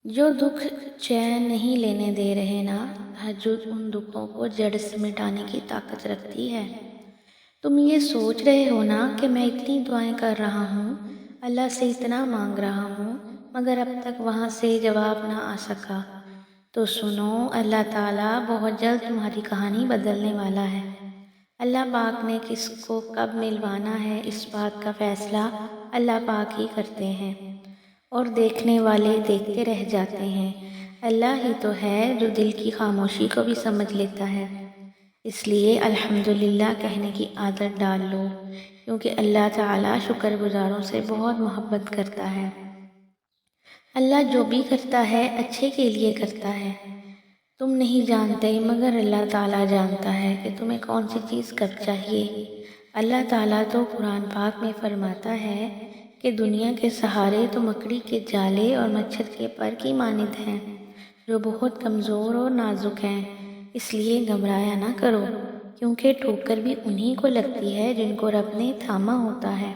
جو دکھ چین نہیں لینے دے رہے نا، تہجد ان دکھوں کو جڑ سے مٹانے کی طاقت رکھتی ہے۔ تم یہ سوچ رہے ہو نا کہ میں اتنی دعائیں کر رہا ہوں، اللہ سے اتنا مانگ رہا ہوں، مگر اب تک وہاں سے جواب نہ آ سکا۔ تو سنو، اللہ تعالیٰ بہت جلد تمہاری کہانی بدلنے والا ہے۔ اللہ پاک نے کس کو کب ملوانا ہے، اس بات کا فیصلہ اللہ پاک ہی کرتے ہیں، اور دیکھنے والے دیکھتے رہ جاتے ہیں۔ اللہ ہی تو ہے جو دل کی خاموشی کو بھی سمجھ لیتا ہے۔ اس لیے الحمدللہ کہنے کی عادت ڈال لو، کیونکہ اللہ تعالیٰ شکر گزاروں سے بہت محبت کرتا ہے۔ اللہ جو بھی کرتا ہے اچھے کے لیے کرتا ہے۔ تم نہیں جانتے مگر اللہ تعالیٰ جانتا ہے کہ تمہیں کون سی چیز کب چاہیے۔ اللہ تعالیٰ تو قرآن پاک میں فرماتا ہے کہ دنیا کے سہارے تو مکڑی کے جالے اور مچھر کے پر کی مانند ہیں، جو بہت کمزور اور نازک ہیں۔ اس لیے گھبرایا نہ کرو، کیونکہ ٹھوکر بھی انہی کو لگتی ہے جن کو رب نے تھاما ہوتا ہے۔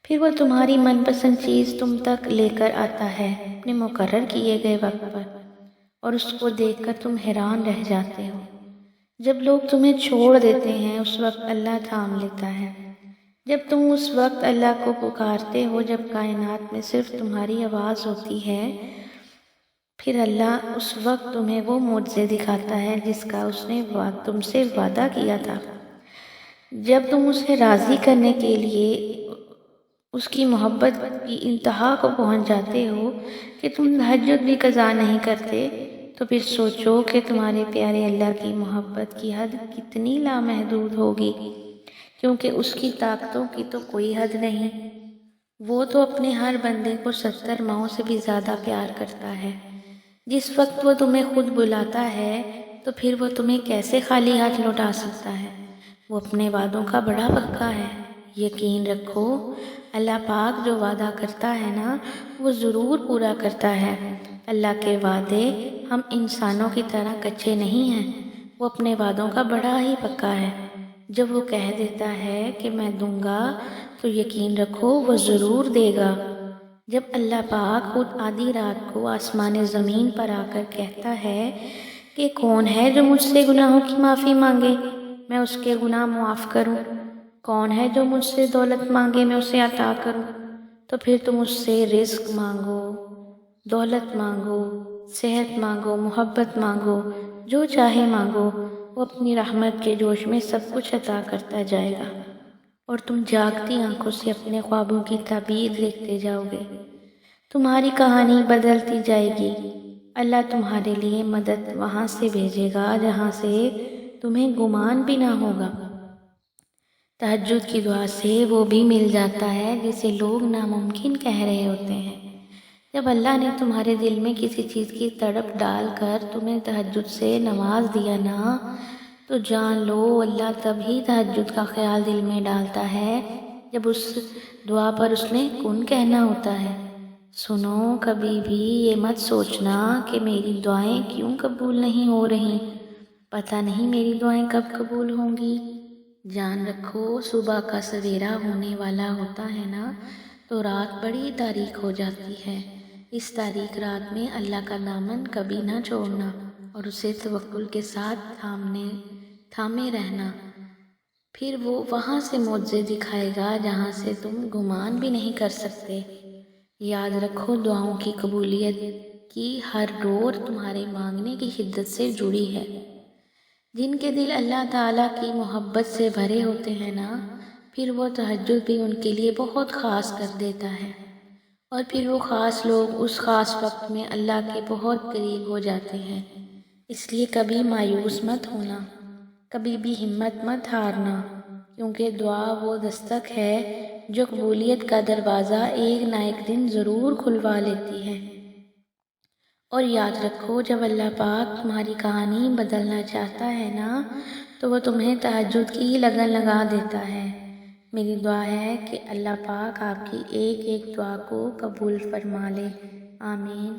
پھر وہ تمہاری من پسند چیز تم تک لے کر آتا ہے اپنے مقرر کیے گئے وقت پر، اور اس کو دیکھ کر تم حیران رہ جاتے ہو۔ جب لوگ تمہیں چھوڑ دیتے ہیں اس وقت اللہ تھام لیتا ہے۔ جب تم اس وقت اللہ کو پکارتے ہو جب کائنات میں صرف تمہاری آواز ہوتی ہے، پھر اللہ اس وقت تمہیں وہ معجزے دکھاتا ہے جس کا اس نے تم سے وعدہ کیا تھا۔ جب تم اسے راضی کرنے کے لیے اس کی محبت کی انتہا کو پہنچ جاتے ہو کہ تم تہجد بھی قضا نہیں کرتے، تو پھر سوچو کہ تمہارے پیارے اللہ کی محبت کی حد کتنی لامحدود ہوگی، کیونکہ اس کی طاقتوں کی تو کوئی حد نہیں۔ وہ تو اپنے ہر بندے کو 70 ماؤں سے بھی زیادہ پیار کرتا ہے۔ جس وقت وہ تمہیں خود بلاتا ہے تو پھر وہ تمہیں کیسے خالی ہاتھ لوٹا سکتا ہے؟ وہ اپنے وعدوں کا بڑا پکا ہے۔ یقین رکھو، اللہ پاک جو وعدہ کرتا ہے نا، وہ ضرور پورا کرتا ہے۔ اللہ کے وعدے ہم انسانوں کی طرح کچے نہیں ہیں، وہ اپنے وعدوں کا بڑا ہی پکا ہے۔ جب وہ کہہ دیتا ہے کہ میں دوں گا تو یقین رکھو وہ ضرور دے گا۔ جب اللہ پاک خود آدھی رات کو آسمان زمین پر آ کر کہتا ہے کہ کون ہے جو مجھ سے گناہوں کی معافی مانگے، میں اس کے گناہ معاف کروں، کون ہے جو مجھ سے دولت مانگے، میں اسے عطا کروں، تو پھر تم اس سے رزق مانگو، دولت مانگو، صحت مانگو، محبت مانگو، جو چاہے مانگو، وہ اپنی رحمت کے جوش میں سب کچھ عطا کرتا جائے گا، اور تم جاگتی آنکھوں سے اپنے خوابوں کی تعبیر دیکھتے جاؤ گے۔ تمہاری کہانی بدلتی جائے گی۔ اللہ تمہارے لیے مدد وہاں سے بھیجے گا جہاں سے تمہیں گمان بھی نہ ہوگا۔ تہجد کی دعا سے وہ بھی مل جاتا ہے جسے لوگ ناممکن کہہ رہے ہوتے ہیں۔ جب اللہ نے تمہارے دل میں کسی چیز کی تڑپ ڈال کر تمہیں تہجد سے نواز دیا نا، تو جان لو اللہ تب ہی تہجد کا خیال دل میں ڈالتا ہے جب اس دعا پر اس نے کن کہنا ہوتا ہے۔ سنو، کبھی بھی یہ مت سوچنا کہ میری دعائیں کیوں قبول نہیں ہو رہی، پتہ نہیں میری دعائیں کب قبول ہوں گی۔ جان رکھو، صبح کا سویرا ہونے والا ہوتا ہے نا، تو رات بڑی تاریک ہو جاتی ہے۔ اس تاریک رات میں اللہ کا دامن کبھی نہ چھوڑنا، اور اسے توکل کے ساتھ تھامے رہنا۔ پھر وہ وہاں سے معجزے دکھائے گا جہاں سے تم گمان بھی نہیں کر سکتے۔ یاد رکھو، دعاؤں کی قبولیت کی ہر ڈور تمہارے مانگنے کی شدت سے جڑی ہے۔ جن کے دل اللہ تعالیٰ کی محبت سے بھرے ہوتے ہیں نا، پھر وہ تہجد بھی ان کے لیے بہت خاص کر دیتا ہے، اور پھر وہ خاص لوگ اس خاص وقت میں اللہ کے بہت قریب ہو جاتے ہیں۔ اس لیے کبھی مایوس مت ہونا، کبھی بھی ہمت مت ہارنا، کیونکہ دعا وہ دستک ہے جو قبولیت کا دروازہ ایک نہ ایک دن ضرور کھلوا لیتی ہے۔ اور یاد رکھو، جب اللہ پاک تمہاری کہانی بدلنا چاہتا ہے نا، تو وہ تمہیں تہجد کی لگن لگا دیتا ہے۔ میری دعا ہے کہ اللہ پاک آپ کی ایک ایک دعا کو قبول فرما لے۔ آمین۔